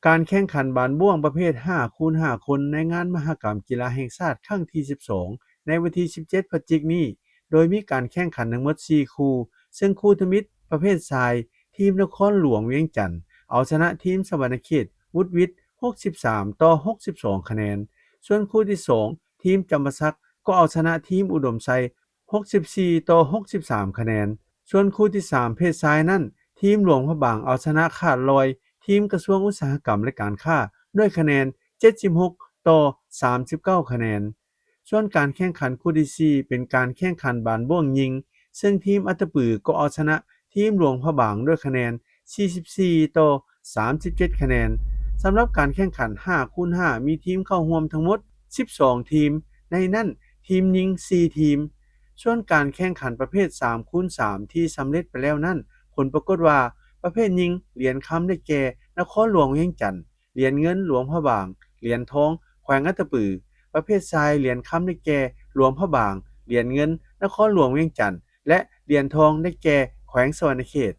การแข่งขันบานบ่วงประเภท 5x5 คนในงานมหกรรมกีฬาแห่งชาติครั้งที่ 12 ในวันที่ 17 พฤศจิกายนนี้ โดยมีการแข่งขันทั้งหมด 4 คู่ ซึ่งคู่ทมิตรประเภทชาย ทีมนครหลวงเวียงจันทน์เอาชนะทีมสวรรณเขตวุฒิวิทย์ 63-62 คะแนน ส่วนคู่ที่ 2 ทีมจำปาสักก็เอาชนะทีมอุดมไซ 64-63 คะแนน ส่วนคู่ที่ 3 เพศชายนั้นทีมหลวงพระบางเอาชนะขาดลอยทีมกระทรวงอุตสาหกรรมและการค้าด้วยคะแนน 76-39 คะแนน ส่วนการแข่งขันคู่ที่ 4 เป็นการแข่งขันบานบ่วงยิง ซึ่งทีมอัตตปือก็เอาชนะทีมหลวงพระบางด้วยคะแนน 44-37 คะแนน สำหรับการแข่งขัน 5x5 มีทีมเข้าร่วมทั้งหมด 12 ทีม ในนั้นทีมยิง 4 ทีม ส่วนการแข่งขันประเภท 3x3 ที่สำเร็จไปแล้วนั้นผลปรากฏว่าประเภทยิงเหรียญคำได้แก่นครหลวงเวียงจันทน์เหรียญเงินหลวงพระบางเหรียญทองแขวงอัตตปือประเภทชายเหรียญคำได้แก่หลวงพระบางเหรียญเงินนครหลวงเวียงจันทน์และเหรียญทองได้แก่แขวงสวรรณเขต